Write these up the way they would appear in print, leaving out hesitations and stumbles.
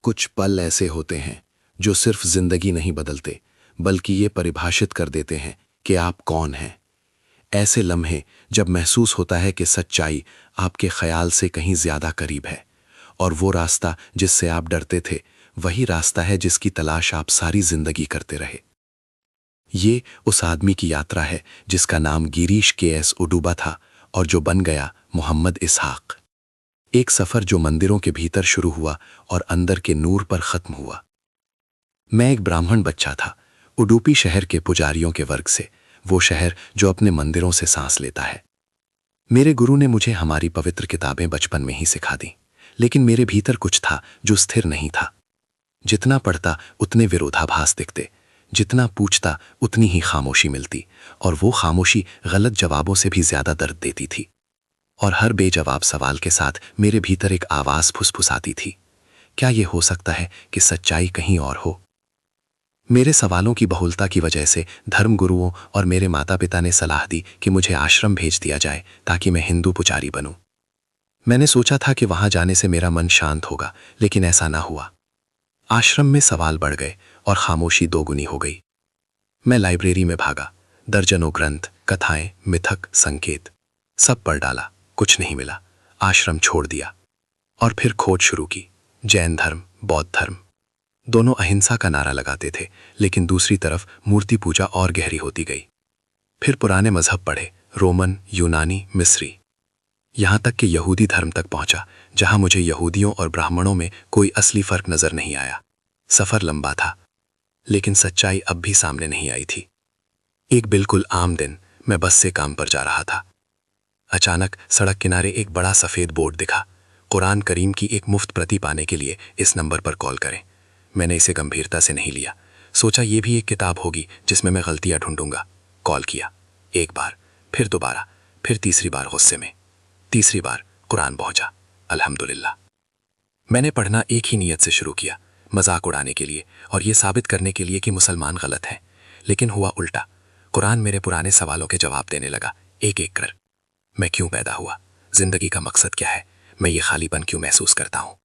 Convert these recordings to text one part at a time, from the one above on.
कुछ पल ऐसे होते हैं जो सिर्फ जिंदगी नहीं बदलते, बल्कि ये परिभाषित कर देते हैं कि आप कौन हैं। ऐसे लम्हे जब महसूस होता है कि सच्चाई आपके ख्याल से कहीं ज्यादा करीब है, और वो रास्ता जिससे आप डरते थे वही रास्ता है जिसकी तलाश आप सारी जिंदगी करते रहे। ये उस आदमी की यात्रा है जिसका नाम गिरीश के.एस. उडुबा था और जो बन गया मोहम्मद इसहाक। एक सफर जो मंदिरों के भीतर शुरू हुआ और अंदर के नूर पर खत्म हुआ। मैं एक ब्राह्मण बच्चा था, उडुपी शहर के पुजारियों के वर्ग से, वो शहर जो अपने मंदिरों से सांस लेता है। मेरे गुरु ने मुझे हमारी पवित्र किताबें बचपन में ही सिखा दी, लेकिन मेरे भीतर कुछ था जो स्थिर नहीं था। जितना पढ़ता उतने विरोधाभास दिखते, जितना पूछता उतनी ही खामोशी मिलती, और वो खामोशी गलत जवाबों से भी ज्यादा दर्द देती थी। और हर बेजवाब सवाल के साथ मेरे भीतर एक आवाज फुसफुसाती थी, क्या ये हो सकता है कि सच्चाई कहीं और हो? मेरे सवालों की बहुलता की वजह से धर्मगुरुओं और मेरे माता पिता ने सलाह दी कि मुझे आश्रम भेज दिया जाए ताकि मैं हिंदू पुजारी बनूं। मैंने सोचा था कि वहां जाने से मेरा मन शांत होगा, लेकिन ऐसा ना हुआ। आश्रम में सवाल बढ़ गए और खामोशी दोगुनी हो गई। मैं लाइब्रेरी में भागा, दर्जनों ग्रंथ, कथाएं, मिथक, संकेत सब पढ़ डाला, कुछ नहीं मिला। आश्रम छोड़ दिया और फिर खोज शुरू की। जैन धर्म, बौद्ध धर्म, दोनों अहिंसा का नारा लगाते थे, लेकिन दूसरी तरफ मूर्ति पूजा और गहरी होती गई। फिर पुराने मजहब पढ़े, रोमन, यूनानी, मिस्री, यहां तक कि यहूदी धर्म तक पहुंचा, जहां मुझे यहूदियों और ब्राह्मणों में कोई असली फर्क नजर नहीं आया। सफर लंबा था, लेकिन सच्चाई अब भी सामने नहीं आई थी। एक बिल्कुल आम दिन मैं बस से काम पर जा रहा था। अचानक सड़क किनारे एक बड़ा सफेद बोर्ड दिखा, कुरान करीम की एक मुफ्त प्रति पाने के लिए इस नंबर पर कॉल करें। मैंने इसे गंभीरता से नहीं लिया, सोचा ये भी एक किताब होगी जिसमें मैं गलतियां ढूंढूंगा। कॉल किया, एक बार, फिर दोबारा, फिर तीसरी बार गुस्से में। तीसरी बार कुरान पहुंचा, अल्हम्दुलिल्लाह। मैंने पढ़ना एक ही नीयत से शुरू किया, मजाक उड़ाने के लिए और ये साबित करने के लिए कि मुसलमान गलत हैं। लेकिन हुआ उल्टा, कुरान मेरे पुराने सवालों के जवाब देने लगा, एक एक कर। मैं क्यों पैदा हुआ? जिंदगी का मकसद क्या है? मैं ये खालीपन क्यों महसूस करता हूं?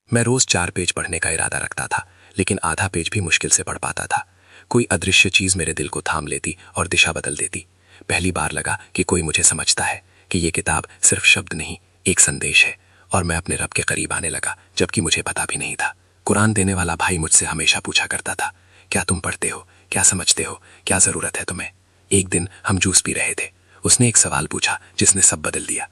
मैं रोज 4 पेज पढ़ने का इरादा रखता था, लेकिन आधा पेज भी मुश्किल से पढ़ पाता था। कोई अदृश्य चीज मेरे दिल को थाम लेती और दिशा बदल देती। पहली बार लगा कि कोई मुझे समझता है, कि ये किताब सिर्फ शब्द नहीं, एक संदेश है। और मैं अपने रब के करीब आने लगा, जबकि मुझे पता भी नहीं था। कुरान देने वाला भाई मुझसे हमेशा पूछा करता था, क्या तुम पढ़ते हो? क्या समझते हो? क्या जरूरत है तुम्हें? एक दिन हम जूस पी रहे थे, उसने एक सवाल पूछा जिसने सब बदल दिया।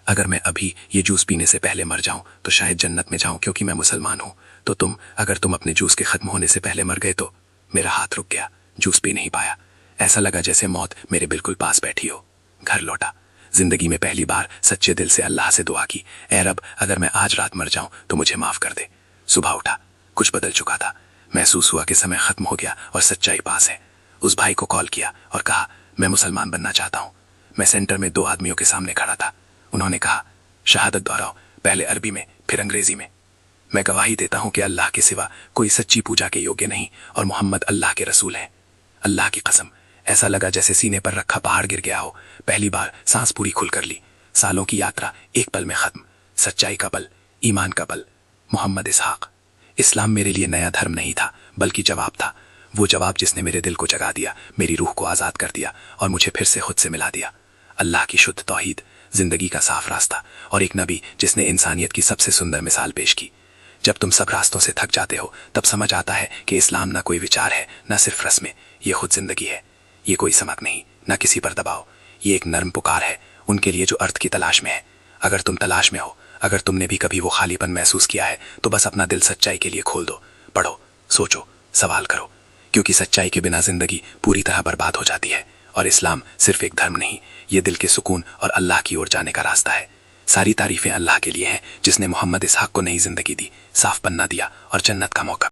अगर मैं अभी ये जूस पीने से पहले मर जाऊं तो शायद जन्नत में जाऊं क्योंकि मैं मुसलमान हूं, तो तुम, अगर तुम अपने जूस के खत्म होने से पहले मर गए तो? मेरा हाथ रुक गया, जूस पी नहीं पाया। ऐसा लगा जैसे मौत मेरे बिल्कुल पास बैठी हो। घर लौटा, जिंदगी में पहली बार सच्चे दिल से अल्लाह से दुआ की, ऐ रब, अगर मैं आज रात मर जाऊं तो मुझे माफ कर दे। सुबह उठा, कुछ बदल चुका था। महसूस हुआ कि समय खत्म हो गया और सच्चाई पास है। उस भाई को कॉल किया और कहा, मैं मुसलमान बनना चाहता हूं। मैं सेंटर में 2 आदमियों के सामने खड़ा था। उन्होंने कहा, शहादत दोहराओ, पहले अरबी में फिर अंग्रेजी में। मैं गवाही देता हूं कि अल्लाह के सिवा कोई सच्ची पूजा के योग्य नहीं और मोहम्मद अल्लाह के रसूल हैं। अल्लाह की कसम, ऐसा लगा जैसे सीने पर रखा पहाड़ गिर गया हो। पहली बार सांस पूरी खुलकर ली। सालों की यात्रा एक पल में खत्म। सच्चाई का बल, ईमान का बल, मोहम्मद इसहाक। इस्लाम मेरे लिए नया धर्म नहीं था, बल्कि जवाब था। वो जवाब जिसने मेरे दिल को जगा दिया, मेरी रूह को आजाद कर दिया और मुझे फिर से खुद से मिला दिया। अल्लाह की शुद्ध तौहीद, जिंदगी का साफ रास्ता और एक नबी जिसने इंसानियत की सबसे सुंदर मिसाल पेश की। जब तुम सब रास्तों से थक जाते हो, तब समझ आता है कि इस्लाम ना कोई विचार है, ना सिर्फ रस्में, ये खुद जिंदगी है। ये कोई समक नहीं, ना किसी पर दबाव। ये एक नर्म पुकार है उनके लिए जो अर्थ की तलाश में है। अगर तुम तलाश में हो, अगर तुमने भी कभी वो खालीपन महसूस किया है, तो बस अपना दिल सच्चाई के लिए खोल दो। पढ़ो, सोचो, सवाल करो, क्योंकि सच्चाई के बिना जिंदगी पूरी तरह बर्बाद हो जाती है। और इस्लाम सिर्फ एक धर्म नहीं, ये दिल के सुकून और अल्लाह की ओर जाने का रास्ता है। सारी तारीफें अल्लाह के लिए हैं जिसने मोहम्मद इसहाक को नई जिंदगी दी, साफ पन्ना दिया और जन्नत का मौका।